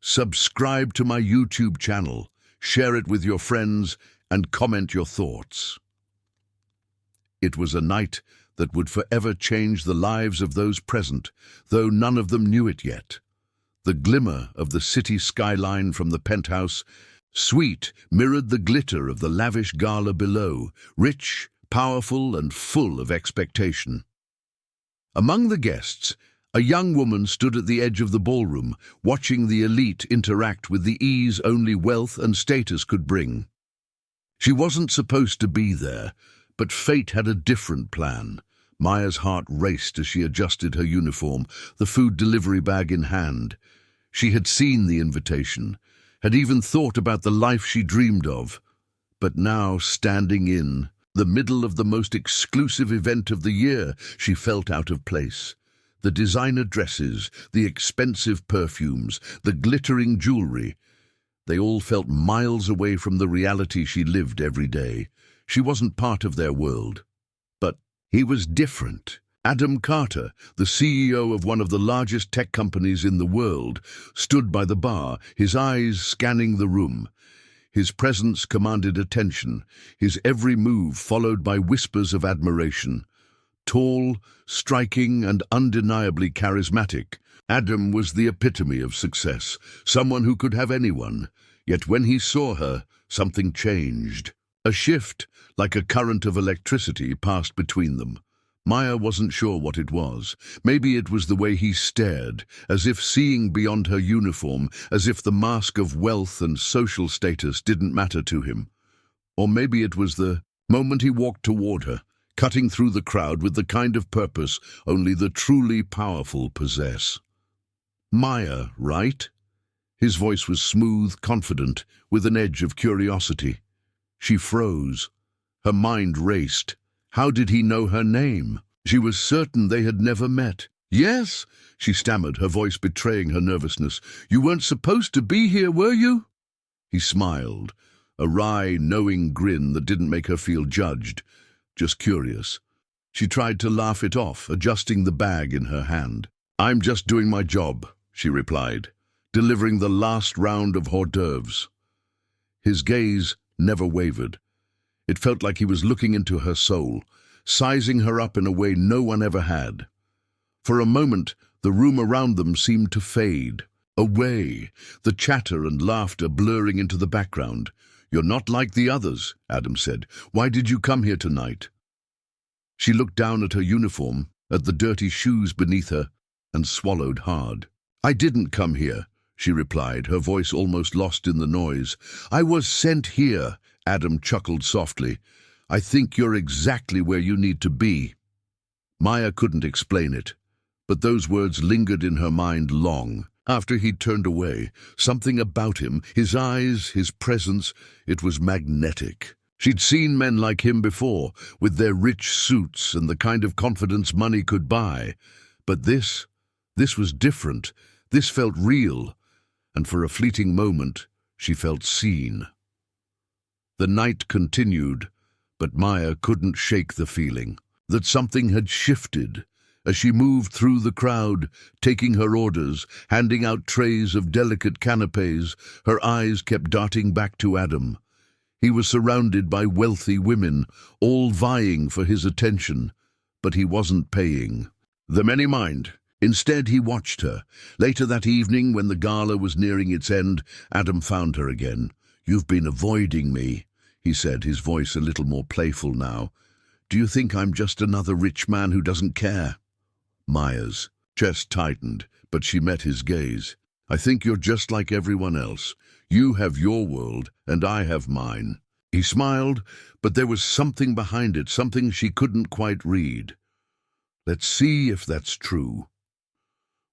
subscribe to my YouTube channel, share it with your friends, and comment your thoughts. It was a night that would forever change the lives of those present, though none of them knew it yet. The glimmer of the city skyline from the penthouse, sweet, mirrored the glitter of the lavish gala below, rich, powerful, and full of expectation. Among the guests, a young woman stood at the edge of the ballroom, watching the elite interact with the ease only wealth and status could bring. She wasn't supposed to be there, but fate had a different plan. Maya's heart raced as she adjusted her uniform, the food delivery bag in hand. She had seen the invitation, had even thought about the life she dreamed of. But now, standing in the middle of the most exclusive event of the year, she felt out of place. The designer dresses, the expensive perfumes, the glittering jewelry, they all felt miles away from the reality she lived every day. She wasn't part of their world. But he was different. Adam Carter, the CEO of one of the largest tech companies in the world, stood by the bar, his eyes scanning the room. His presence commanded attention, his every move followed by whispers of admiration. Tall, striking, and undeniably charismatic, Adam was the epitome of success, someone who could have anyone. Yet when he saw her, something changed. A shift, like a current of electricity, passed between them. Maya wasn't sure what it was. Maybe it was the way he stared, as if seeing beyond her uniform, as if the mask of wealth and social status didn't matter to him. Or maybe it was the moment he walked toward her, cutting through the crowd with the kind of purpose only the truly powerful possess. Maya, right? His voice was smooth, confident, with an edge of curiosity. She froze. Her mind raced. How did he know her name? She was certain they had never met. "Yes," she stammered, her voice betraying her nervousness. "You weren't supposed to be here, were you?" He smiled, a wry, knowing grin that didn't make her feel judged, just curious. She tried to laugh it off, adjusting the bag in her hand. "I'm just doing my job," she replied, delivering the last round of hors d'oeuvres. His gaze never wavered. It felt like he was looking into her soul, sizing her up in a way no one ever had. For a moment, the room around them seemed to fade, away, the chatter and laughter blurring into the background. "You're not like the others," Adam said. "Why did you come here tonight?" She looked down at her uniform, at the dirty shoes beneath her, and swallowed hard. "I didn't come here," she replied, her voice almost lost in the noise. "I was sent here," Adam chuckled softly. "I think you're exactly where you need to be." Maya couldn't explain it, but those words lingered in her mind long. After he'd turned away, something about him, his eyes, his presence, it was magnetic. She'd seen men like him before, with their rich suits and the kind of confidence money could buy. But this was different. This felt real, and for a fleeting moment, she felt seen. The night continued, but Maya couldn't shake the feeling that something had shifted. As she moved through the crowd, taking her orders, handing out trays of delicate canapés, her eyes kept darting back to Adam. He was surrounded by wealthy women, all vying for his attention, but he wasn't paying them any mind. Instead, he watched her. Later that evening, when the gala was nearing its end, Adam found her again. "You've been avoiding me," he said, his voice a little more playful now. "Do you think I'm just another rich man who doesn't care?" Maya's chest tightened, but she met his gaze. "I think you're just like everyone else. You have your world, and I have mine." He smiled, but there was something behind it, something she couldn't quite read. "Let's see if that's true."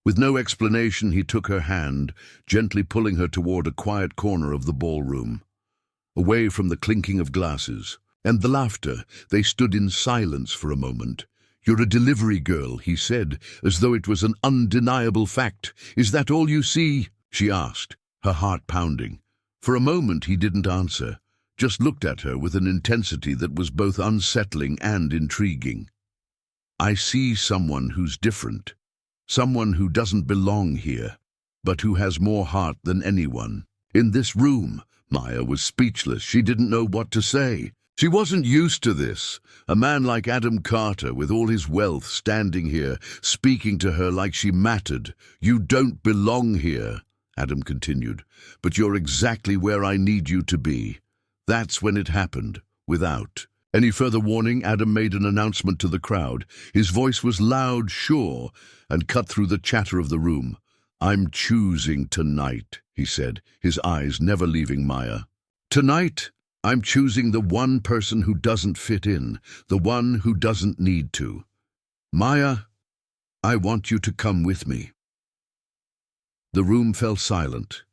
With no explanation, he took her hand, gently pulling her toward a quiet corner of the ballroom. Away from the clinking of glasses and the laughter, they stood in silence for a moment. "You're a delivery girl," he said, as though it was an undeniable fact. "Is that all you see?" she asked, her heart pounding. For a moment he didn't answer, just looked at her with an intensity that was both unsettling and intriguing. "I see someone who's different. Someone who doesn't belong here." but who has more heart than anyone. In this room, Maya was speechless. She didn't know what to say. She wasn't used to this. A man like Adam Carter, with all his wealth, standing here, speaking to her like she mattered. "You don't belong here," Adam continued, "but you're exactly where I need you to be." That's when it happened, without any further warning. Adam made an announcement to the crowd. His voice was loud, sure, and cut through the chatter of the room. "I'm choosing tonight," he said, his eyes never leaving Maya. "Tonight, I'm choosing the one person who doesn't fit in, the one who doesn't need to. Maya, I want you to come with me." The room fell silent.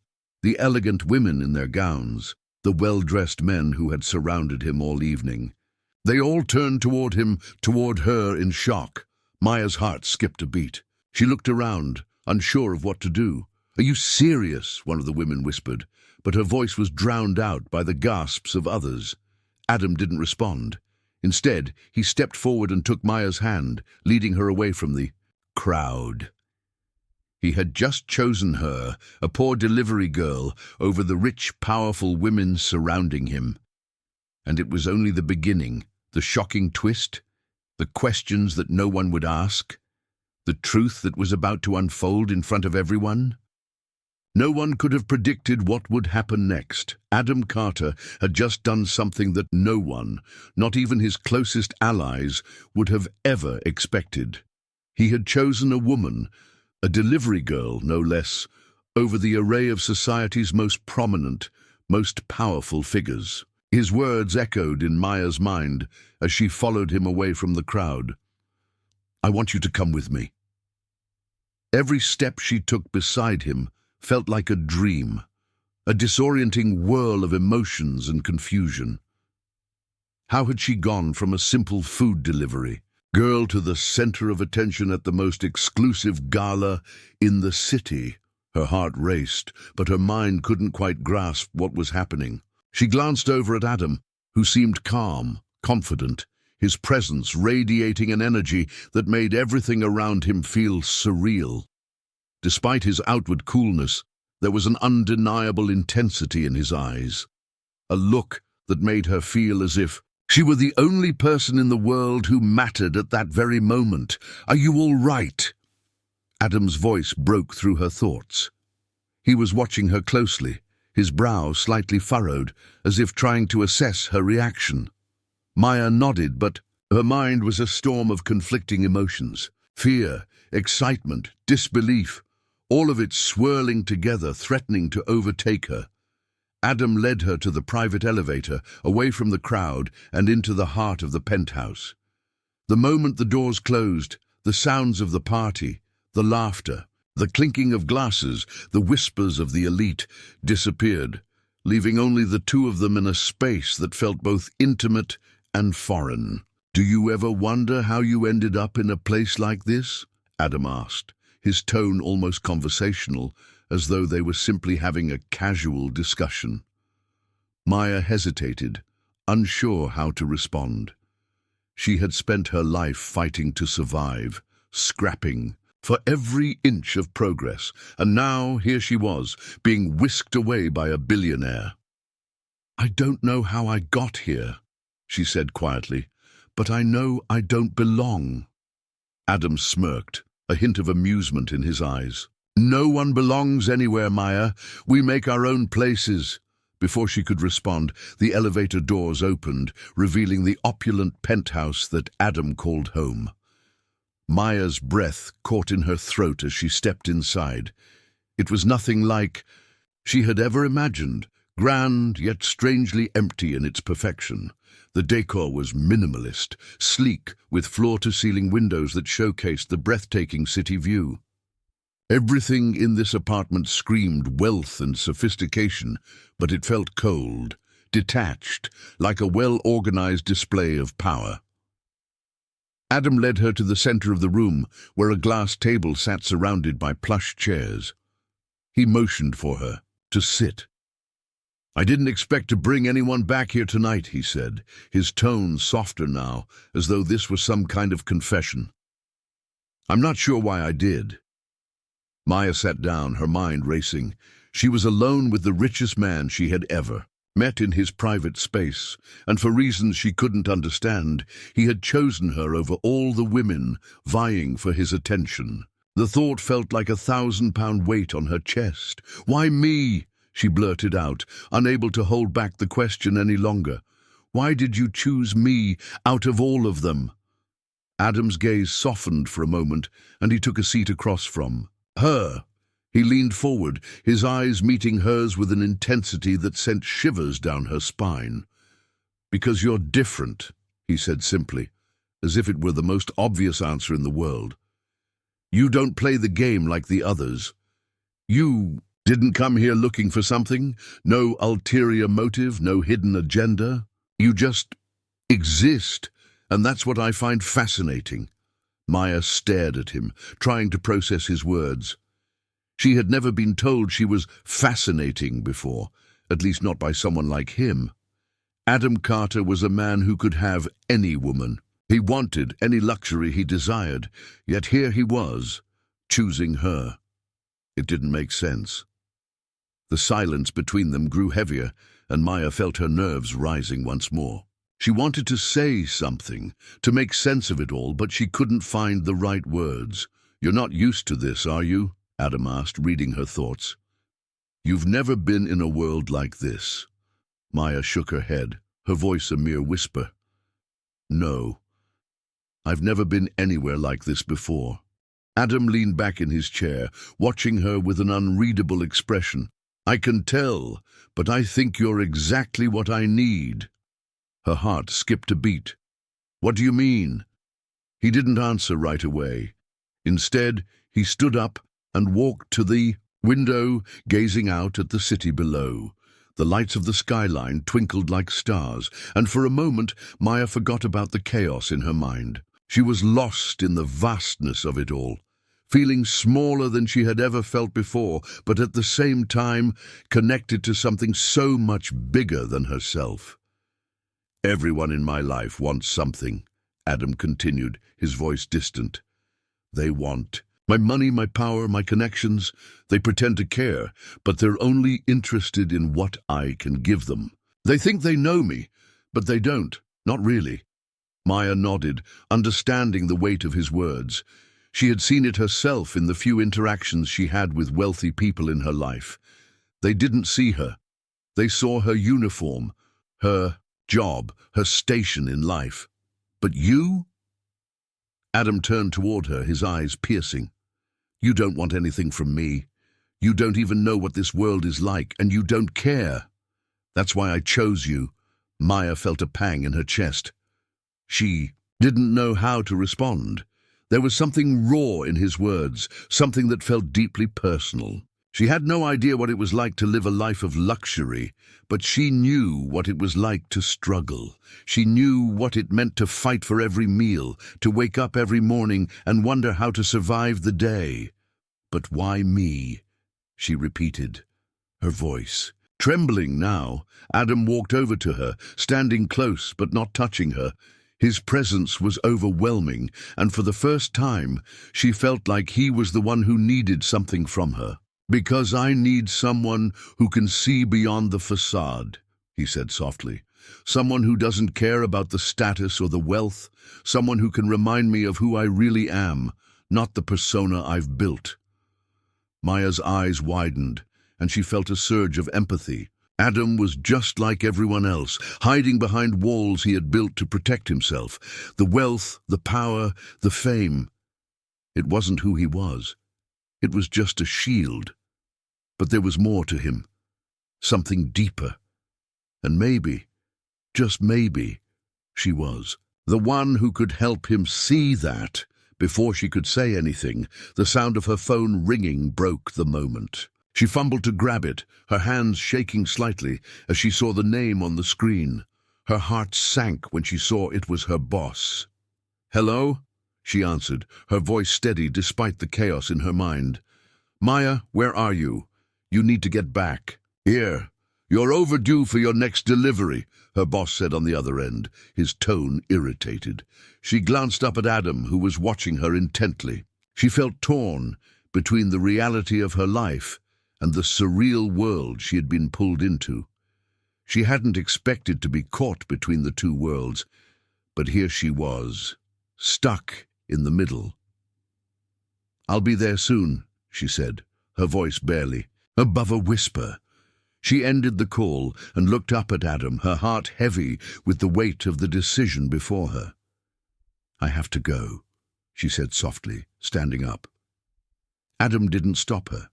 The elegant women in their gowns, the well-dressed men who had surrounded him all evening. They all turned toward him, toward her in shock. Maya's heart skipped a beat. She looked around, unsure of what to do. "Are you serious?" one of the women whispered, but her voice was drowned out by the gasps of others. Adam didn't respond. Instead, he stepped forward and took Maya's hand, leading her away from the crowd. He had just chosen her, a poor delivery girl, over the rich, powerful women surrounding him. And it was only the beginning, the shocking twist, the questions that no one would ask, the truth that was about to unfold in front of everyone. No one could have predicted what would happen next. Adam Carter had just done something that no one, not even his closest allies, would have ever expected. He had chosen a woman, a delivery girl, no less, over the array of society's most prominent, most powerful figures. His words echoed in Maya's mind as she followed him away from the crowd. "I want you to come with me." Every step she took beside him felt like a dream, a disorienting whirl of emotions and confusion. How had she gone from a simple food delivery girl to the center of attention at the most exclusive gala in the city? Her heart raced, but her mind couldn't quite grasp what was happening. She glanced over at Adam, who seemed calm, confident, his presence radiating an energy that made everything around him feel surreal. Despite his outward coolness, there was an undeniable intensity in his eyes, a look that made her feel as if she were the only person in the world who mattered at that very moment. "Are you all right?" Adam's voice broke through her thoughts. He was watching her closely, his brow slightly furrowed, as if trying to assess her reaction. Maya nodded, but her mind was a storm of conflicting emotions. Fear, excitement, disbelief, all of it swirling together, threatening to overtake her. Adam led her to the private elevator, away from the crowd and into the heart of the penthouse. The moment the doors closed, the sounds of the party, the laughter, the clinking of glasses, the whispers of the elite disappeared, leaving only the two of them in a space that felt both intimate and foreign. "Do you ever wonder how you ended up in a place like this?" Adam asked, his tone almost conversational, as though they were simply having a casual discussion. Maya hesitated, unsure how to respond. She had spent her life fighting to survive, scrapping for every inch of progress, and now here she was, being whisked away by a billionaire. "I don't know how I got here," she said quietly, "but I know I don't belong." Adam smirked, a hint of amusement in his eyes. "No one belongs anywhere, Maya. We make our own places." Before she could respond, the elevator doors opened, revealing the opulent penthouse that Adam called home. Maya's breath caught in her throat as she stepped inside. It was nothing like she had ever imagined, grand yet strangely empty in its perfection. The decor was minimalist, sleek, with floor-to-ceiling windows that showcased the breathtaking city view. Everything in this apartment screamed wealth and sophistication, but it felt cold, detached, like a well-organized display of power. Adam led her to the center of the room, where a glass table sat surrounded by plush chairs. He motioned for her to sit. "I didn't expect to bring anyone back here tonight," he said, his tone softer now, as though this was some kind of confession. "I'm not sure why I did." Maya sat down, her mind racing. She was alone with the richest man she had ever met in his private space, and for reasons she couldn't understand, he had chosen her over all the women vying for his attention. The thought felt like a 1,000-pound weight on her chest. "Why me?" she blurted out, unable to hold back the question any longer. "Why did you choose me out of all of them?" Adam's gaze softened for a moment, and he took a seat across from her. He leaned forward, his eyes meeting hers with an intensity that sent shivers down her spine. "Because you're different," he said simply, as if it were the most obvious answer in the world. "You don't play the game like the others. You didn't come here looking for something, no ulterior motive, no hidden agenda. You just exist, and that's what I find fascinating." Maya stared at him, trying to process his words. She had never been told she was fascinating before, at least not by someone like him. Adam Carter was a man who could have any woman. He wanted any luxury he desired, yet here he was, choosing her. It didn't make sense. The silence between them grew heavier, and Maya felt her nerves rising once more. She wanted to say something, to make sense of it all, but she couldn't find the right words. "You're not used to this, are you?" Adam asked, reading her thoughts. "You've never been in a world like this." Maya shook her head, her voice a mere whisper. "No, I've never been anywhere like this before." Adam leaned back in his chair, watching her with an unreadable expression. "I can tell, but I think you're exactly what I need." Her heart skipped a beat. "What do you mean?" He didn't answer right away. Instead, he stood up and walked to the window, gazing out at the city below. The lights of the skyline twinkled like stars, and for a moment Maya forgot about the chaos in her mind. She was lost in the vastness of it all, feeling smaller than she had ever felt before, but at the same time connected to something so much bigger than herself. "Everyone in my life wants something," Adam continued, his voice distant. "They want my money, my power, my connections. They pretend to care, but they're only interested in what I can give them. They think they know me, but they don't, not really." Maya nodded, understanding the weight of his words. She had seen it herself in the few interactions she had with wealthy people in her life. They didn't see her. They saw her uniform, her job, her station in life. "But you?" Adam turned toward her, his eyes piercing. "You don't want anything from me. You don't even know what this world is like, and you don't care. That's why I chose you." Maya felt a pang in her chest. She didn't know how to respond. There was something raw in his words, something that felt deeply personal. She had no idea what it was like to live a life of luxury, but she knew what it was like to struggle. She knew what it meant to fight for every meal, to wake up every morning and wonder how to survive the day. "But why me?" she repeated, her voice trembling now. Adam walked over to her, standing close but not touching her. His presence was overwhelming, and for the first time, she felt like he was the one who needed something from her. "Because I need someone who can see beyond the facade," he said softly. "Someone who doesn't care about the status or the wealth. Someone who can remind me of who I really am, not the persona I've built." Maya's eyes widened, and she felt a surge of empathy. Adam was just like everyone else, hiding behind walls he had built to protect himself. The wealth, the power, the fame. It wasn't who he was. It was just a shield. But there was more to him, something deeper. And maybe, just maybe, she was the one who could help him see that. Before she could say anything, the sound of her phone ringing broke the moment. She fumbled to grab it, her hands shaking slightly as she saw the name on the screen. Her heart sank when she saw it was her boss. "Hello?" she answered, her voice steady despite the chaos in her mind. "Maya, where are you? You need to get back." "Here. You're overdue for your next delivery," her boss said on the other end, his tone irritated. She glanced up at Adam, who was watching her intently. She felt torn between the reality of her life and the surreal world she had been pulled into. She hadn't expected to be caught between the two worlds, but here she was, stuck in the middle. "I'll be there soon," she said, her voice barely above a whisper. She ended the call and looked up at Adam, her heart heavy with the weight of the decision before her. "I have to go," she said softly, standing up. Adam didn't stop her.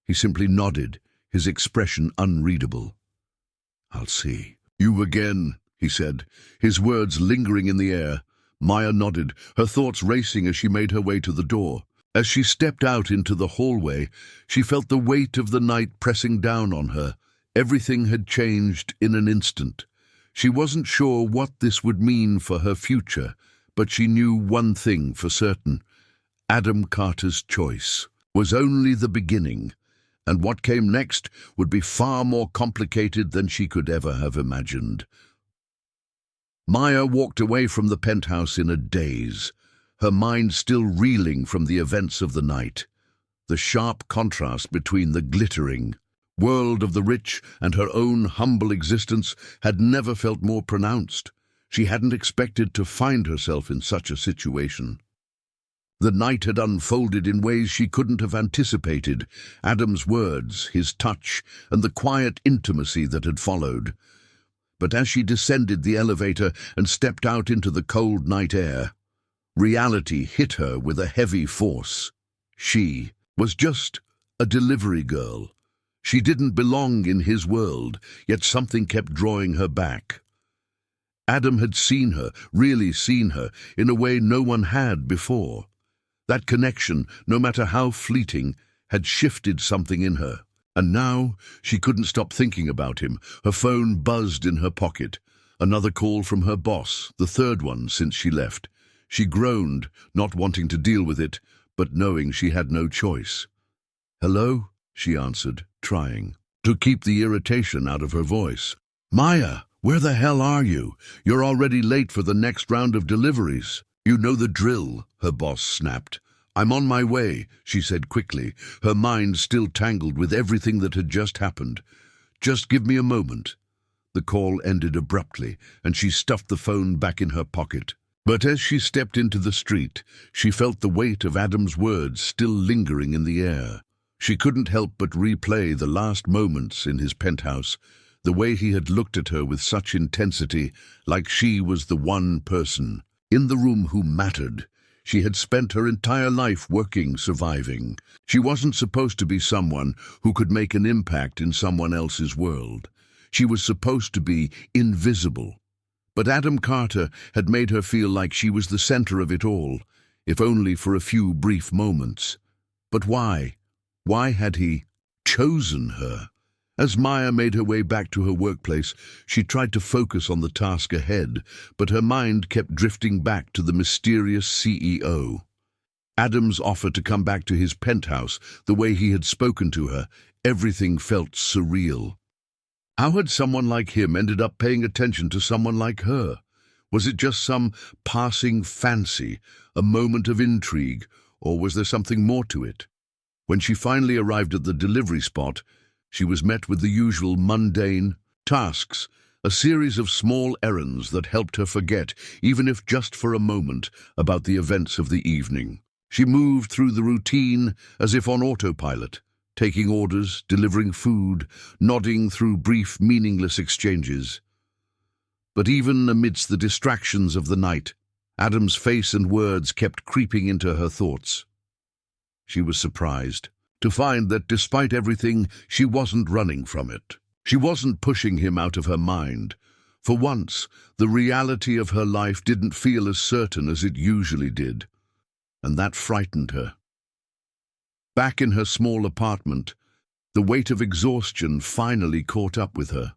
He simply nodded, his expression unreadable. "I'll see you again," he said, his words lingering in the air. Maya nodded, her thoughts racing as she made her way to the door. As she stepped out into the hallway, she felt the weight of the night pressing down on her. Everything had changed in an instant. She wasn't sure what this would mean for her future, but she knew one thing for certain. Adam Carter's choice was only the beginning, and what came next would be far more complicated than she could ever have imagined. Maya walked away from the penthouse in a daze, her mind still reeling from the events of the night. The sharp contrast between the glittering world of the rich and her own humble existence had never felt more pronounced. She hadn't expected to find herself in such a situation. The night had unfolded in ways she couldn't have anticipated. Adam's words, his touch, and the quiet intimacy that had followed. But as she descended the elevator and stepped out into the cold night air, reality hit her with a heavy force. She was just a delivery girl. She didn't belong in his world, yet something kept drawing her back. Adam had seen her, really seen her, in a way no one had before. That connection, no matter how fleeting, had shifted something in her. And now she couldn't stop thinking about him. Her phone buzzed in her pocket. Another call from her boss, the third one since she left. She groaned, not wanting to deal with it, but knowing she had no choice. "Hello?" she answered, trying to keep the irritation out of her voice. "Maya, where the hell are you? You're already late for the next round of deliveries." "You know the drill," her boss snapped. "I'm on my way," she said quickly, her mind still tangled with everything that had just happened. "Just give me a moment." The call ended abruptly, and she stuffed the phone back in her pocket. But as she stepped into the street, she felt the weight of Adam's words still lingering in the air. She couldn't help but replay the last moments in his penthouse, the way he had looked at her with such intensity, like she was the one person in the room who mattered. She had spent her entire life working, surviving. She wasn't supposed to be someone who could make an impact in someone else's world. She was supposed to be invisible. But Adam Carter had made her feel like she was the center of it all, if only for a few brief moments. But why? Why had he chosen her? As Maya made her way back to her workplace, she tried to focus on the task ahead, but her mind kept drifting back to the mysterious CEO. Adam's offer to come back to his penthouse, the way he had spoken to her, everything felt surreal. How had someone like him ended up paying attention to someone like her? Was it just some passing fancy, a moment of intrigue, or was there something more to it? When she finally arrived at the delivery spot, she was met with the usual mundane tasks, a series of small errands that helped her forget, even if just for a moment, about the events of the evening. She moved through the routine as if on autopilot, taking orders, delivering food, nodding through brief, meaningless exchanges. But even amidst the distractions of the night, Adam's face and words kept creeping into her thoughts. She was surprised to find that despite everything, she wasn't running from it. She wasn't pushing him out of her mind. For once, the reality of her life didn't feel as certain as it usually did, and that frightened her. Back in her small apartment, the weight of exhaustion finally caught up with her.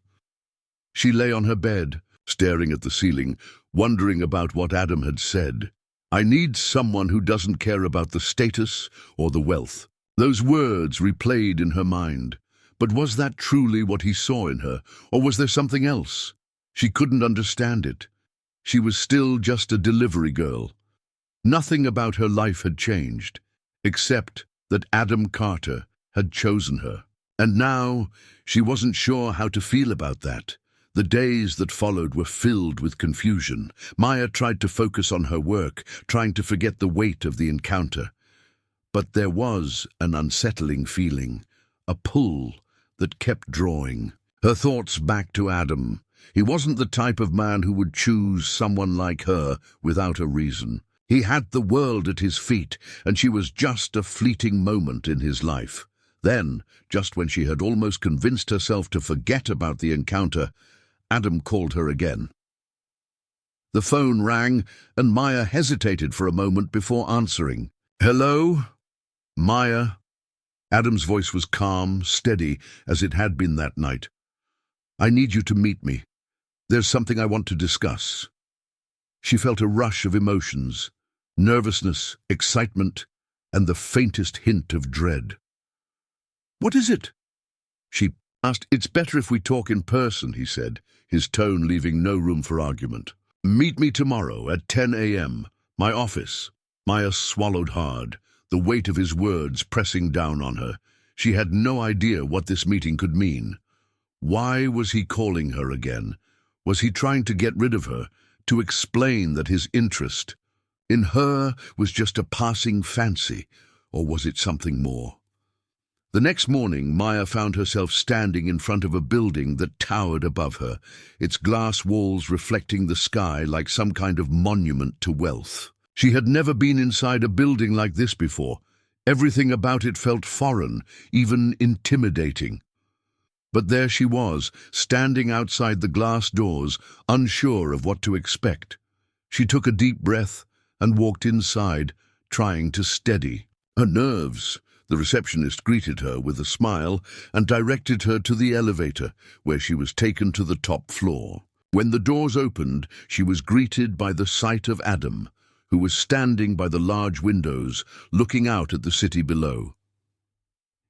She lay on her bed, staring at the ceiling, wondering about what Adam had said. "I need someone who doesn't care about the status or the wealth." Those words replayed in her mind. But was that truly what he saw in her, or was there something else? She couldn't understand it. She was still just a delivery girl. Nothing about her life had changed, except that Adam Carter had chosen her. And now she wasn't sure how to feel about that. The days that followed were filled with confusion. Maya tried to focus on her work, trying to forget the weight of the encounter. But there was an unsettling feeling, a pull that kept drawing her thoughts back to Adam. He wasn't the type of man who would choose someone like her without a reason. He had the world at his feet, and she was just a fleeting moment in his life. Then, just when she had almost convinced herself to forget about the encounter, Adam called her again. The phone rang, and Maya hesitated for a moment before answering. "Hello? Maya?" Adam's voice was calm, steady, as it had been that night. "I need you to meet me. There's something I want to discuss." She felt a rush of emotions, nervousness, excitement, and the faintest hint of dread. "What is it?" she asked. "It's better if we talk in person," he said, his tone leaving no room for argument. "Meet me tomorrow at 10 a.m., my office." Maya swallowed hard, the weight of his words pressing down on her. She had no idea what this meeting could mean. Why was he calling her again? Was he trying to get rid of her, to explain that his interest in her was just a passing fancy, or was it something more? The next morning, Maya found herself standing in front of a building that towered above her, its glass walls reflecting the sky like some kind of monument to wealth. She had never been inside a building like this before. Everything about it felt foreign, even intimidating. But there she was, standing outside the glass doors, unsure of what to expect. She took a deep breath and walked inside, trying to steady her nerves. The receptionist greeted her with a smile and directed her to the elevator, where she was taken to the top floor. When the doors opened, she was greeted by the sight of Adam, who was standing by the large windows, looking out at the city below.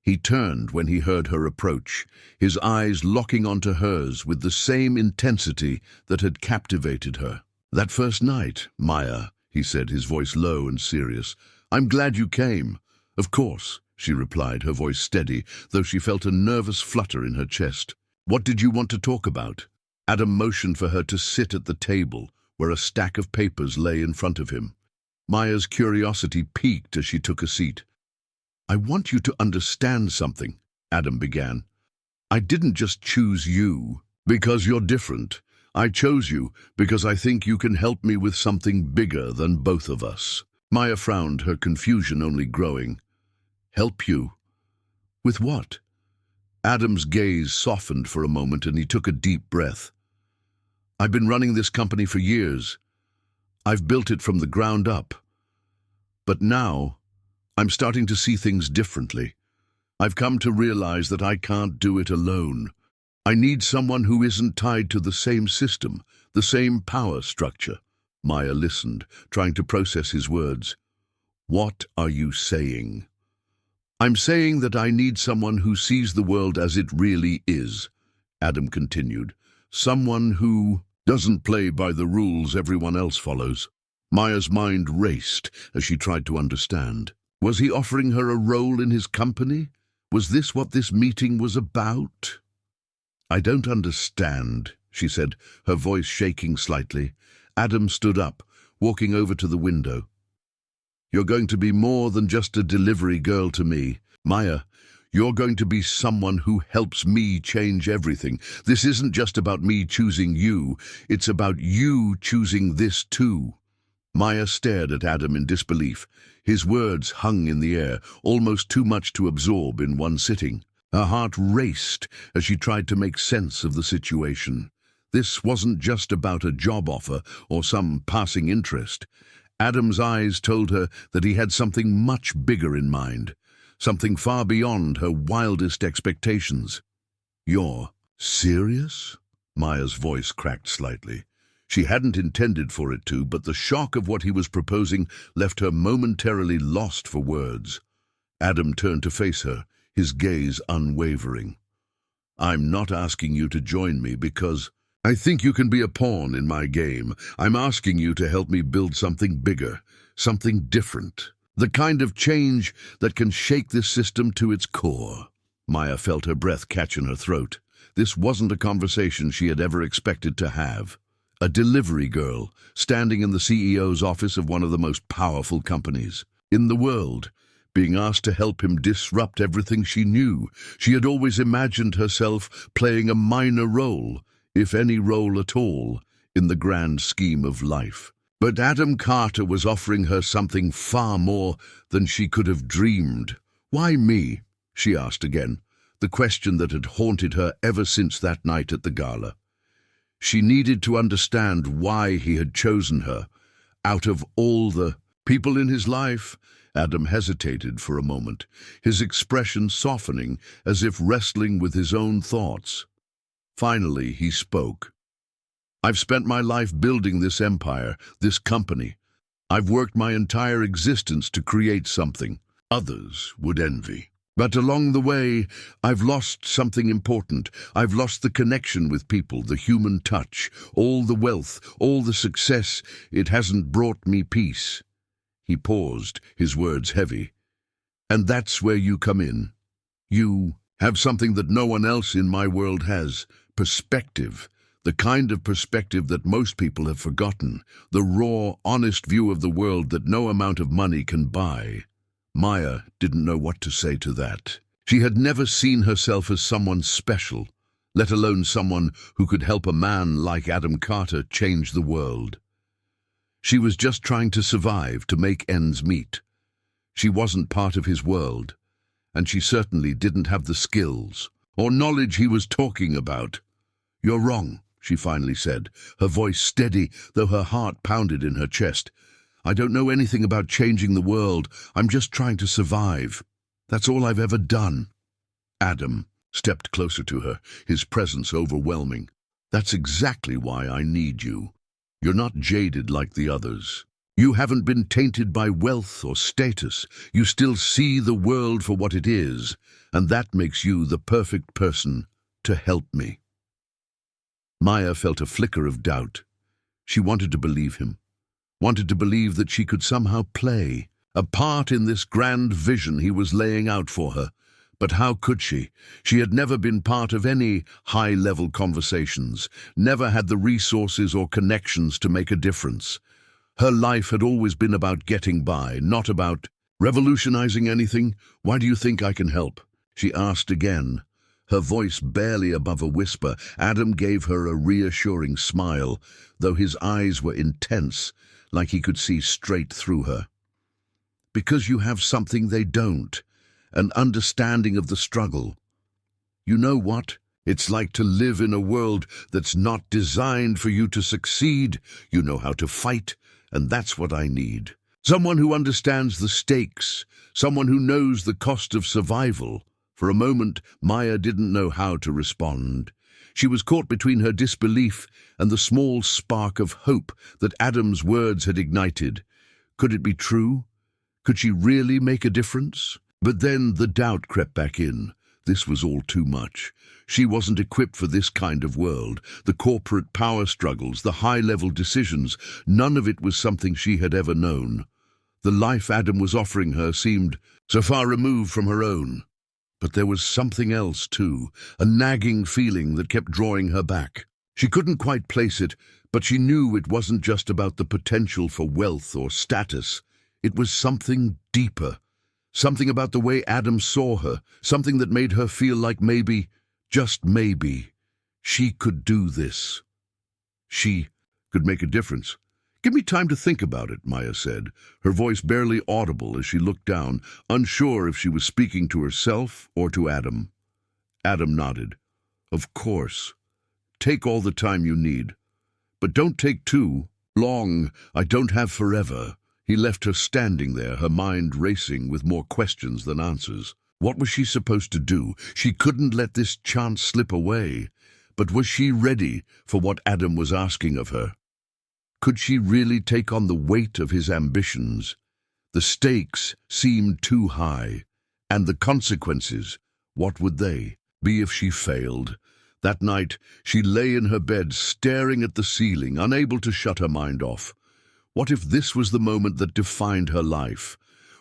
He turned when he heard her approach, his eyes locking onto hers with the same intensity that had captivated her. "That first night, Maya," he said, his voice low and serious. "I'm glad you came." "Of course," she replied, her voice steady, though she felt a nervous flutter in her chest. "What did you want to talk about?" Adam motioned for her to sit at the table, where a stack of papers lay in front of him. Maya's curiosity piqued as she took a seat. "I want you to understand something," Adam began. "I didn't just choose you because you're different. I chose you because I think you can help me with something bigger than both of us." Maya frowned, her confusion only growing. "Help you? With what?" Adam's gaze softened for a moment and he took a deep breath. "I've been running this company for years. I've built it from the ground up. But now, I'm starting to see things differently. I've come to realize that I can't do it alone. I need someone who isn't tied to the same system, the same power structure." Maya listened, trying to process his words. "What are you saying?" "I'm saying that I need someone who sees the world as it really is," Adam continued. "Someone who doesn't play by the rules everyone else follows." Maya's mind raced as she tried to understand. Was he offering her a role in his company? Was this what this meeting was about? "I don't understand," she said, her voice shaking slightly. Adam stood up, walking over to the window. "You're going to be more than just a delivery girl to me. Maya, you're going to be someone who helps me change everything. This isn't just about me choosing you, it's about you choosing this too." Maya stared at Adam in disbelief. His words hung in the air, almost too much to absorb in one sitting. Her heart raced as she tried to make sense of the situation. This wasn't just about a job offer or some passing interest. Adam's eyes told her that he had something much bigger in mind, something far beyond her wildest expectations. "You're serious?" Maya's voice cracked slightly. She hadn't intended for it to, but the shock of what he was proposing left her momentarily lost for words. Adam turned to face her, his gaze unwavering. "I'm not asking you to join me because I think you can be a pawn in my game. I'm asking you to help me build something bigger, something different." The kind of change that can shake this system to its core. Maya felt her breath catch in her throat. This wasn't a conversation she had ever expected to have. A delivery girl, standing in the CEO's office of one of the most powerful companies in the world, being asked to help him disrupt everything she knew. She had always imagined herself playing a minor role, if any role at all, in the grand scheme of life. But Adam Carter was offering her something far more than she could have dreamed. "Why me?" she asked again, the question that had haunted her ever since that night at the gala. She needed to understand why he had chosen her. Out of all the people in his life, Adam hesitated for a moment, his expression softening as if wrestling with his own thoughts. Finally, he spoke. "I've spent my life building this empire, this company. I've worked my entire existence to create something others would envy. But along the way, I've lost something important. I've lost the connection with people, the human touch, all the wealth, all the success. It hasn't brought me peace." He paused, his words heavy. "And that's where you come in. You have something that no one else in my world has. Perspective. The kind of perspective that most people have forgotten. The raw, honest view of the world that no amount of money can buy." Maya didn't know what to say to that. She had never seen herself as someone special, let alone someone who could help a man like Adam Carter change the world. She was just trying to survive, to make ends meet. She wasn't part of his world, and she certainly didn't have the skills or knowledge he was talking about. "You're wrong," she finally said, her voice steady, though her heart pounded in her chest. "I don't know anything about changing the world. I'm just trying to survive. That's all I've ever done." Adam stepped closer to her, his presence overwhelming. "That's exactly why I need you. You're not jaded like the others. You haven't been tainted by wealth or status. You still see the world for what it is, and that makes you the perfect person to help me." Maya felt a flicker of doubt. She wanted to believe him, wanted to believe that she could somehow play a part in this grand vision he was laying out for her. But how could she? She had never been part of any high-level conversations, never had the resources or connections to make a difference. Her life had always been about getting by, not about revolutionizing anything. "Why do you think I can help?" she asked again, her voice barely above a whisper. Adam gave her a reassuring smile, though his eyes were intense, like he could see straight through her. "Because you have something they don't, an understanding of the struggle. You know what it's like to live in a world that's not designed for you to succeed. You know how to fight, and that's what I need. Someone who understands the stakes, someone who knows the cost of survival." For a moment, Maya didn't know how to respond. She was caught between her disbelief and the small spark of hope that Adam's words had ignited. Could it be true? Could she really make a difference? But then the doubt crept back in. This was all too much. She wasn't equipped for this kind of world. The corporate power struggles, the high-level decisions, none of it was something she had ever known. The life Adam was offering her seemed so far removed from her own. But there was something else, too, a nagging feeling that kept drawing her back. She couldn't quite place it, but she knew it wasn't just about the potential for wealth or status. It was something deeper, something about the way Adam saw her, something that made her feel like maybe, just maybe, she could do this. She could make a difference. "Give me time to think about it," Maya said, her voice barely audible as she looked down, unsure if she was speaking to herself or to Adam. Adam nodded. "Of course. Take all the time you need. But don't take too long. I don't have forever." He left her standing there, her mind racing with more questions than answers. What was she supposed to do? She couldn't let this chance slip away. But was she ready for what Adam was asking of her? Could she really take on the weight of his ambitions? The stakes seemed too high. And the consequences, what would they be if she failed? That night, she lay in her bed, staring at the ceiling, unable to shut her mind off. What if this was the moment that defined her life?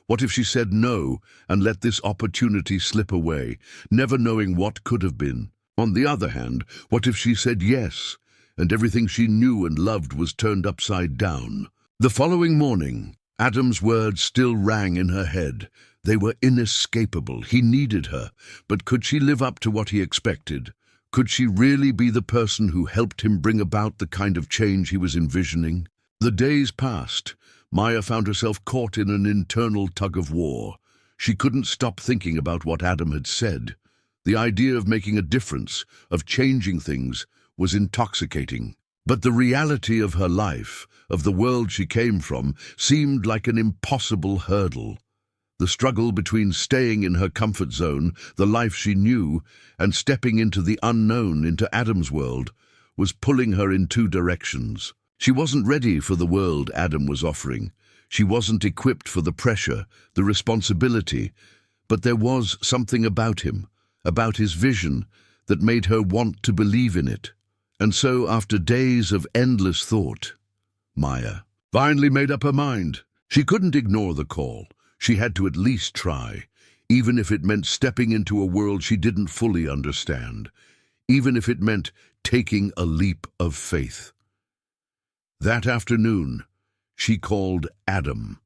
What if she said no and let this opportunity slip away, never knowing what could have been? On the other hand, what if she said yes, and everything she knew and loved was turned upside down? The following morning, Adam's words still rang in her head. They were inescapable. He needed her, but could she live up to what he expected? Could she really be the person who helped him bring about the kind of change he was envisioning? The days passed. Maya found herself caught in an internal tug-of-war. She couldn't stop thinking about what Adam had said. The idea of making a difference, of changing things, was intoxicating. But the reality of her life, of the world she came from, seemed like an impossible hurdle. The struggle between staying in her comfort zone, the life she knew, and stepping into the unknown, into Adam's world, was pulling her in two directions. She wasn't ready for the world Adam was offering. She wasn't equipped for the pressure, the responsibility, but there was something about him, about his vision, that made her want to believe in it. And so, after days of endless thought, Maya finally made up her mind. She couldn't ignore the call. She had to at least try, even if it meant stepping into a world she didn't fully understand, even if it meant taking a leap of faith. That afternoon, she called Adam.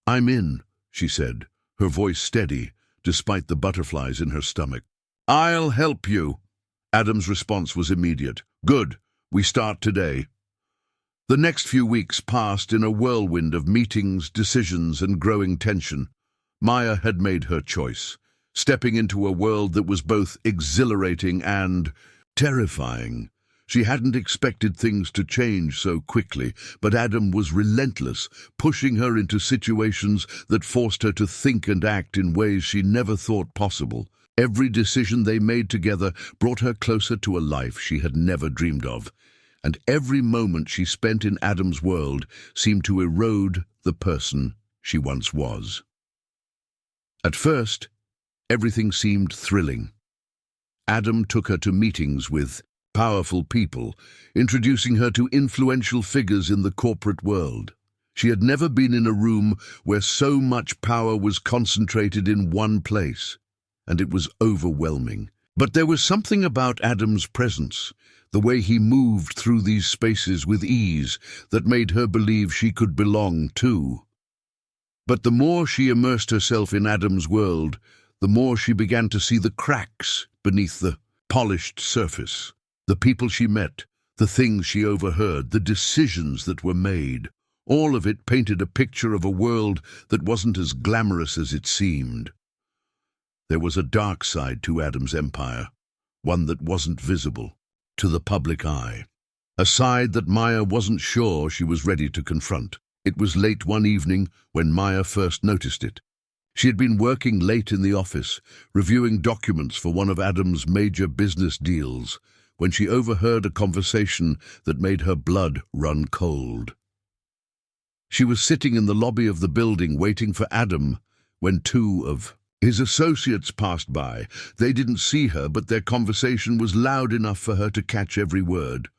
"I'm in," she said, her voice steady, despite the butterflies in her stomach. "I'll help you." Adam's response was immediate. "Good, we start today." The next few weeks passed in a whirlwind of meetings, decisions, and growing tension. Maya had made her choice, stepping into a world that was both exhilarating and terrifying. She hadn't expected things to change so quickly, but Adam was relentless, pushing her into situations that forced her to think and act in ways she never thought possible. Every decision they made together brought her closer to a life she had never dreamed of, and every moment she spent in Adam's world seemed to erode the person she once was. At first, everything seemed thrilling. Adam took her to meetings with powerful people, introducing her to influential figures in the corporate world. She had never been in a room where so much power was concentrated in one place, and it was overwhelming. But there was something about Adam's presence, the way he moved through these spaces with ease, that made her believe she could belong too. But the more she immersed herself in Adam's world, the more she began to see the cracks beneath the polished surface. The people she met, the things she overheard, the decisions that were made, all of it painted a picture of a world that wasn't as glamorous as it seemed. There was a dark side to Adam's empire, one that wasn't visible to the public eye, a side that Maya wasn't sure she was ready to confront. It was late one evening when Maya first noticed it. She had been working late in the office, reviewing documents for one of Adam's major business deals, when she overheard a conversation that made her blood run cold. She was sitting in the lobby of the building waiting for Adam when two of his associates passed by. They didn't see her, but their conversation was loud enough for her to catch every word.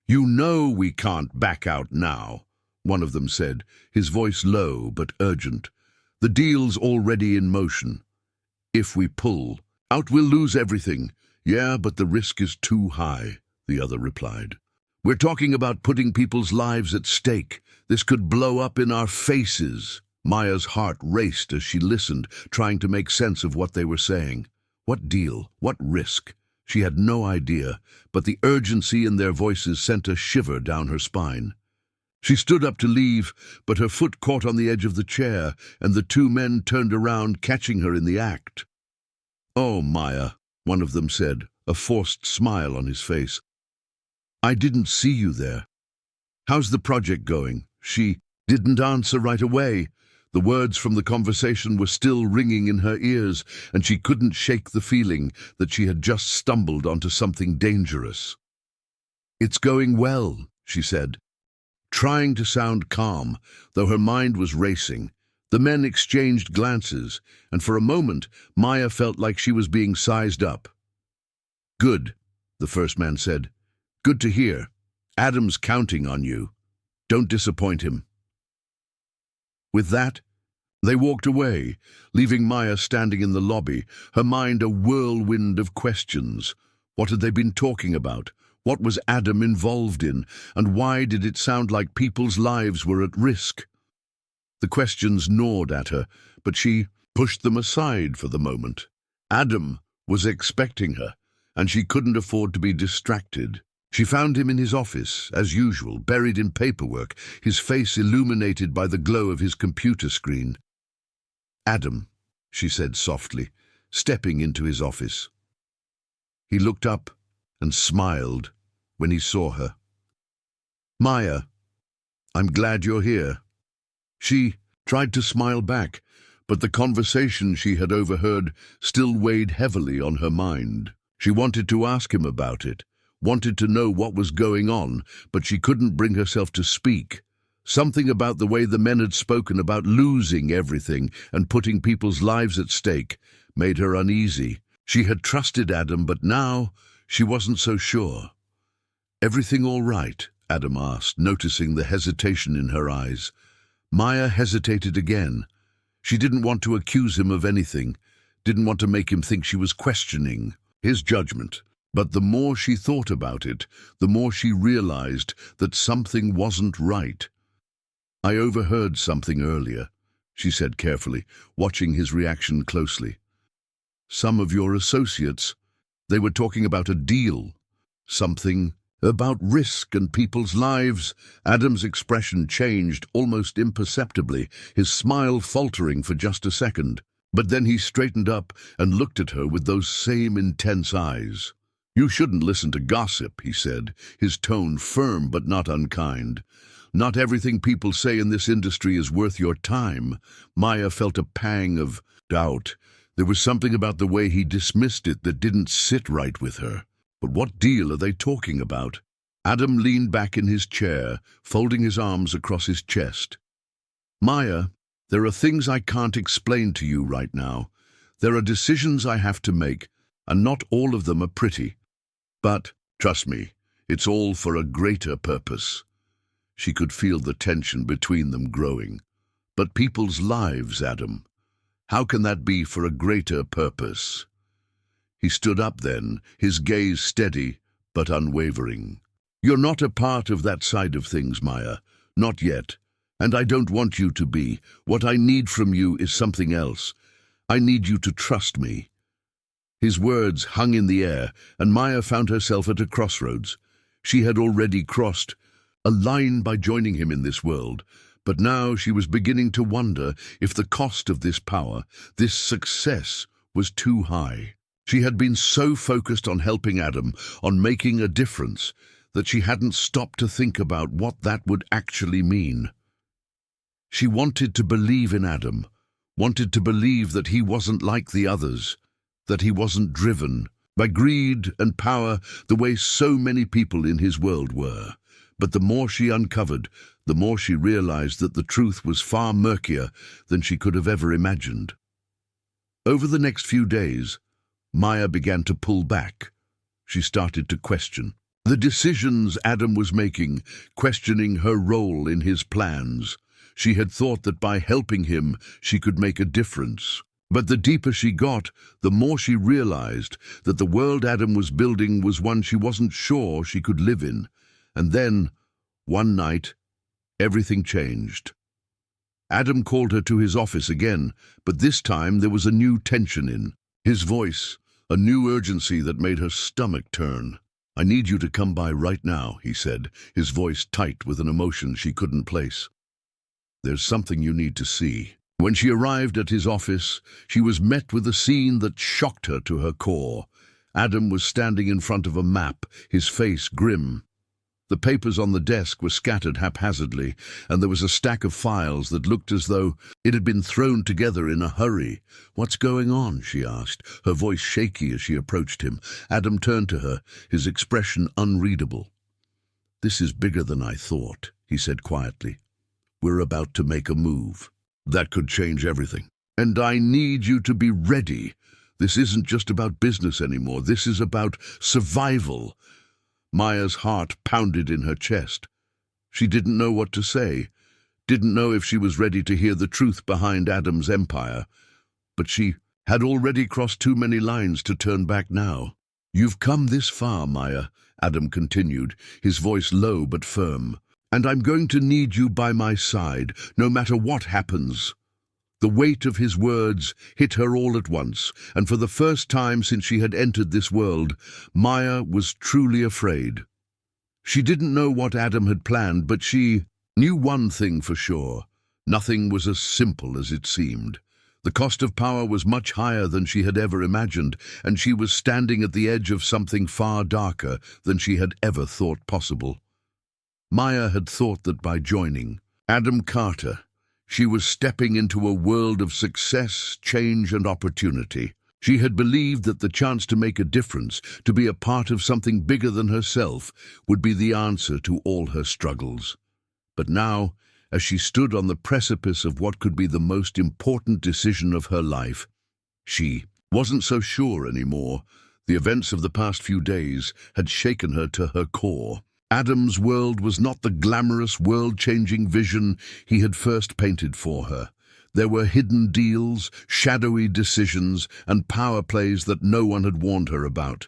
"You know we can't back out now," one of them said, his voice low but urgent. "The deal's already in motion. If we pull out, we'll lose everything." "Yeah, but the risk is too high," the other replied. "We're talking about putting people's lives at stake. This could blow up in our faces." Maya's heart raced as she listened, trying to make sense of what they were saying. What deal? What risk? She had no idea, but the urgency in their voices sent a shiver down her spine. She stood up to leave, but her foot caught on the edge of the chair, and the two men turned around, catching her in the act. "Oh, Maya," one of them said, a forced smile on his face. "I didn't see you there. How's the project going?" She didn't answer right away. The words from the conversation were still ringing in her ears, and she couldn't shake the feeling that she had just stumbled onto something dangerous. "It's going well," she said, trying to sound calm, though her mind was racing. The men exchanged glances, and for a moment Maya felt like she was being sized up. "Good," the first man said. "Good to hear. Adam's counting on you. Don't disappoint him." With that, They walked away, leaving Maya standing in the lobby, her mind a whirlwind of questions. What had they been talking about? What was Adam involved in? And why did it sound like people's lives were at risk? The questions gnawed at her, but she pushed them aside for the moment. Adam was expecting her, and she couldn't afford to be distracted. She found him in his office, as usual, buried in paperwork, his face illuminated by the glow of his computer screen. "Adam," she said softly, stepping into his office. He looked up and smiled when he saw her. "Maya, I'm glad you're here." She tried to smile back, but the conversation she had overheard still weighed heavily on her mind. She wanted to ask him about it, wanted to know what was going on, but she couldn't bring herself to speak. Something about the way the men had spoken about losing everything and putting people's lives at stake made her uneasy. She had trusted Adam, but now she wasn't so sure. "Everything all right?" Adam asked, noticing the hesitation in her eyes. Maya hesitated again. She didn't want to accuse him of anything, didn't want to make him think she was questioning his judgment. But the more she thought about it, the more she realized that something wasn't right. "I overheard something earlier," she said carefully, watching his reaction closely. "Some of your associates, they were talking about a deal, something about risk and people's lives." Adam's expression changed almost imperceptibly, his smile faltering for just a second. But then he straightened up and looked at her with those same intense eyes. "You shouldn't listen to gossip," he said, his tone firm but not unkind. "Not everything people say in this industry is worth your time." Maya felt a pang of doubt. There was something about the way he dismissed it that didn't sit right with her. But what deal are they talking about? Adam leaned back in his chair, folding his arms across his chest. "Maya, there are things I can't explain to you right now. There are decisions I have to make, and not all of them are pretty. But, trust me, it's all for a greater purpose." She could feel the tension between them growing. "But people's lives, Adam, how can that be for a greater purpose?" He stood up then, his gaze steady but unwavering. "You're not a part of that side of things, Maya. Not yet. And I don't want you to be. What I need from you is something else. I need you to trust me." His words hung in the air, and Maya found herself at a crossroads. She had already crossed a line by joining him in this world, but now she was beginning to wonder if the cost of this power, this success, was too high. She had been so focused on helping Adam, on making a difference, that she hadn't stopped to think about what that would actually mean. She wanted to believe in Adam, wanted to believe that he wasn't like the others, that he wasn't driven by greed and power the way so many people in his world were. But the more she uncovered, the more she realized that the truth was far murkier than she could have ever imagined. Over the next few days, Maya began to pull back. She started to question the decisions Adam was making, questioning her role in his plans. She had thought that by helping him, she could make a difference. But the deeper she got, the more she realized that the world Adam was building was one she wasn't sure she could live in. And then, one night, everything changed. Adam called her to his office again, but this time there was a new tension in his voice, a new urgency that made her stomach turn. "I need you to come by right now," he said, his voice tight with an emotion she couldn't place. "There's something you need to see." When she arrived at his office, she was met with a scene that shocked her to her core. Adam was standing in front of a map, his face grim. The papers on the desk were scattered haphazardly, and there was a stack of files that looked as though it had been thrown together in a hurry. "What's going on?" she asked, her voice shaky as she approached him. Adam turned to her, his expression unreadable. "This is bigger than I thought," he said quietly. "We're about to make a move. That could change everything. And I need you to be ready. This isn't just about business anymore. This is about survival." Maya's heart pounded in her chest. She didn't know what to say. didn't know if she was ready to hear the truth behind Adam's empire, but she had already crossed too many lines to turn back now. "You've come this far, Maya," Adam continued, his voice low but firm, "and I'm going to need you by my side, no matter what happens." The weight of his words hit her all at once, and for the first time since she had entered this world, Maya was truly afraid. She didn't know what Adam had planned, but she knew one thing for sure. Nothing was as simple as it seemed. The cost of power was much higher than she had ever imagined, and she was standing at the edge of something far darker than she had ever thought possible. Maya had thought that by joining Adam Carter, she was stepping into a world of success, change, and opportunity. She had believed that the chance to make a difference, to be a part of something bigger than herself, would be the answer to all her struggles. But now, as she stood on the precipice of what could be the most important decision of her life, she wasn't so sure anymore. The events of the past few days had shaken her to her core. Adam's world was not the glamorous, world-changing vision he had first painted for her. There were hidden deals, shadowy decisions, and power plays that no one had warned her about.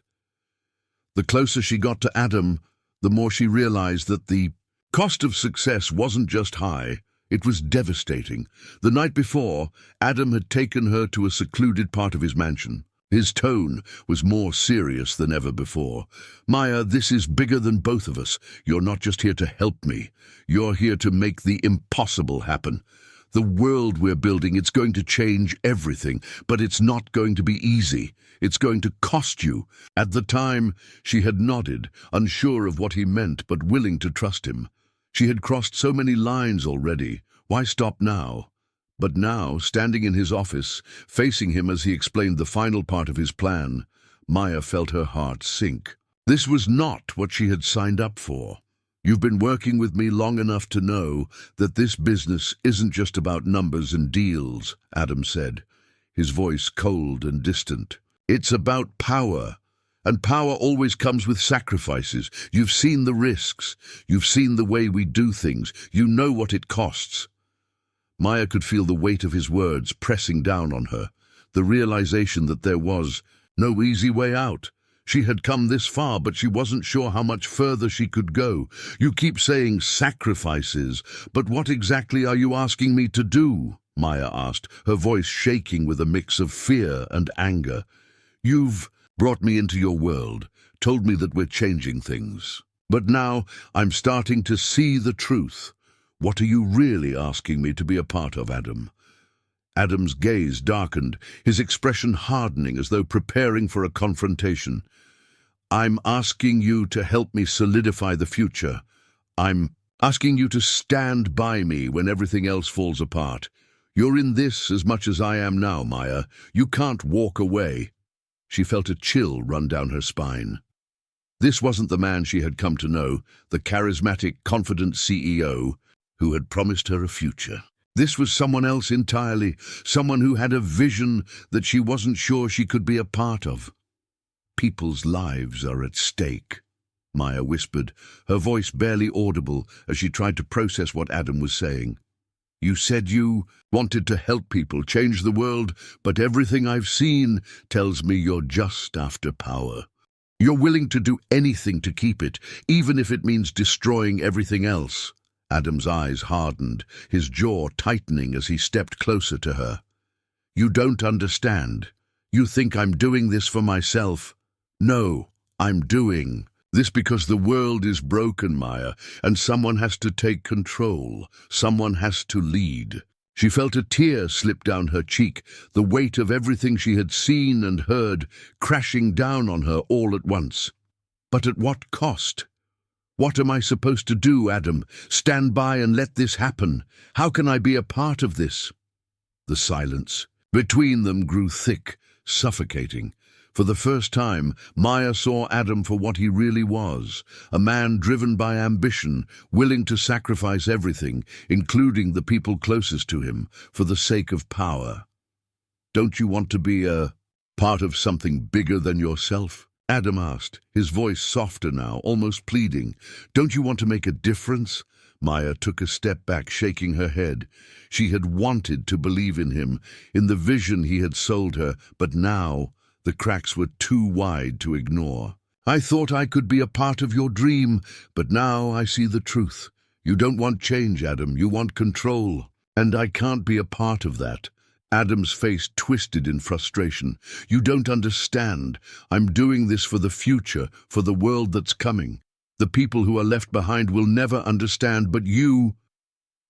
The closer she got to Adam, the more she realized that the cost of success wasn't just high, it was devastating. The night before, Adam had taken her to a secluded part of his mansion. His tone was more serious than ever before. "Maya, this is bigger than both of us. You're not just here to help me. You're here to make the impossible happen. The world we're building, it's going to change everything, but it's not going to be easy. It's going to cost you." At the time, she had nodded, unsure of what he meant, but willing to trust him. She had crossed so many lines already. Why stop now? But now, standing in his office, facing him as he explained the final part of his plan, Maya felt her heart sink. This was not what she had signed up for. "You've been working with me long enough to know that this business isn't just about numbers and deals," Adam said, his voice cold and distant. "It's about power. And power always comes with sacrifices. You've seen the risks. You've seen the way we do things. You know what it costs." Maya could feel the weight of his words pressing down on her, the realization that there was no easy way out. She had come this far, but she wasn't sure how much further she could go. "You keep saying sacrifices, but what exactly are you asking me to do?" Maya asked, her voice shaking with a mix of fear and anger. "You've brought me into your world, told me that we're changing things. But now I'm starting to see the truth. What are you really asking me to be a part of, Adam?" Adam's gaze darkened, his expression hardening as though preparing for a confrontation. "I'm asking you to help me solidify the future. I'm asking you to stand by me when everything else falls apart. You're in this as much as I am now, Maya. You can't walk away." She felt a chill run down her spine. This wasn't the man she had come to know, the charismatic, confident CEO who had promised her a future. This was someone else entirely, someone who had a vision that she wasn't sure she could be a part of. "People's lives are at stake," Maya whispered, her voice barely audible as she tried to process what Adam was saying. "You said you wanted to help people, change the world, but everything I've seen tells me you're just after power. You're willing to do anything to keep it, even if it means destroying everything else." Adam's eyes hardened, his jaw tightening as he stepped closer to her. "You don't understand. You think I'm doing this for myself. No, I'm doing this because the world is broken, Maya, and someone has to take control. Someone has to lead." She felt a tear slip down her cheek, the weight of everything she had seen and heard crashing down on her all at once. But at what cost? "What am I supposed to do, Adam? Stand by and let this happen? How can I be a part of this?" The silence between them grew thick, suffocating. For the first time, Maya saw Adam for what he really was, a man driven by ambition, willing to sacrifice everything, including the people closest to him, for the sake of power. "Don't you want to be a part of something bigger than yourself?" Adam asked, his voice softer now, almost pleading. "Don't you want to make a difference? Maya took a step back, shaking her head. She had wanted to believe in him, in the vision he had sold her, but now the cracks were too wide to ignore. I thought I could be a part of your dream, but now I see the truth. You don't want change, Adam. You want control. And I can't be a part of that. Adam's face twisted in frustration. You don't understand. I'm doing this for the future, for the world that's coming. The people who are left behind will never understand, but you...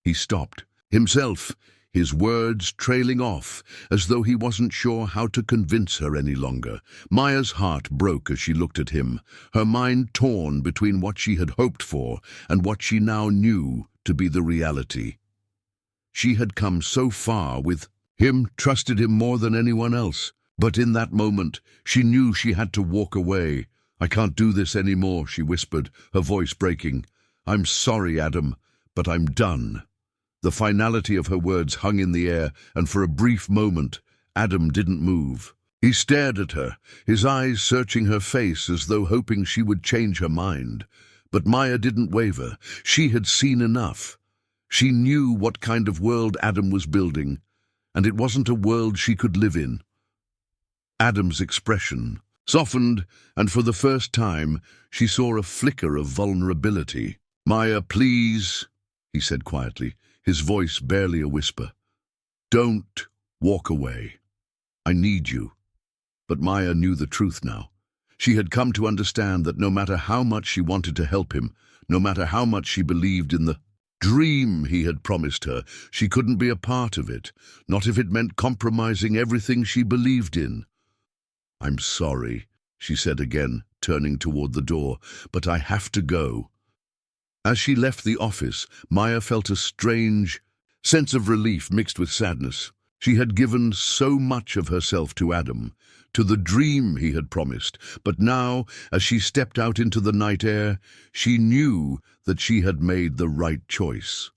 He stopped, himself, his words trailing off, as though he wasn't sure how to convince her any longer. Maya's heart broke as she looked at him, her mind torn between what she had hoped for and what she now knew to be the reality. She had come so far with him, trusted him more than anyone else, but in that moment she knew she had to walk away. I can't do this anymore, she whispered, her voice breaking. I'm sorry, Adam, but I'm done. The finality of her words hung in the air, and for a brief moment, Adam didn't move. He stared at her, his eyes searching her face as though hoping she would change her mind. But Maya didn't waver. She had seen enough. She knew what kind of world Adam was building, and it wasn't a world she could live in. Adam's expression softened, and for the first time, she saw a flicker of vulnerability. Maya, please, he said quietly, his voice barely a whisper. Don't walk away. I need you. But Maya knew the truth now. She had come to understand that no matter how much she wanted to help him, no matter how much she believed in the dream he had promised her, she couldn't be a part of it, not if it meant compromising everything she believed in. I'm sorry, she said again, turning toward the door, but I have to go. As she left the office, Maya felt a strange sense of relief mixed with sadness. She had given so much of herself to Adam, to the dream he had promised, but now, as she stepped out into the night air, she knew that she had made the right choice.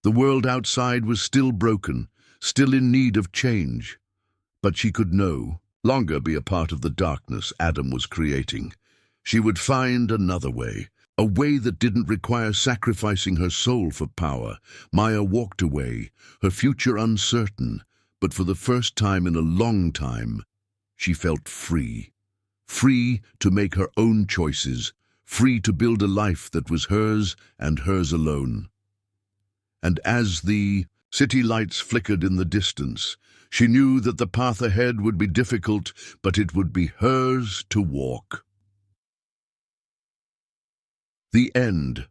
The world outside was still broken, still in need of change, but she could no longer be a part of the darkness Adam was creating. She would find another way, a way that didn't require sacrificing her soul for power. Maya walked away, her future uncertain, but for the first time in a long time, she felt free. Free to make her own choices, free to build a life that was hers and hers alone. And as the city lights flickered in the distance, she knew that the path ahead would be difficult, but it would be hers to walk. The end.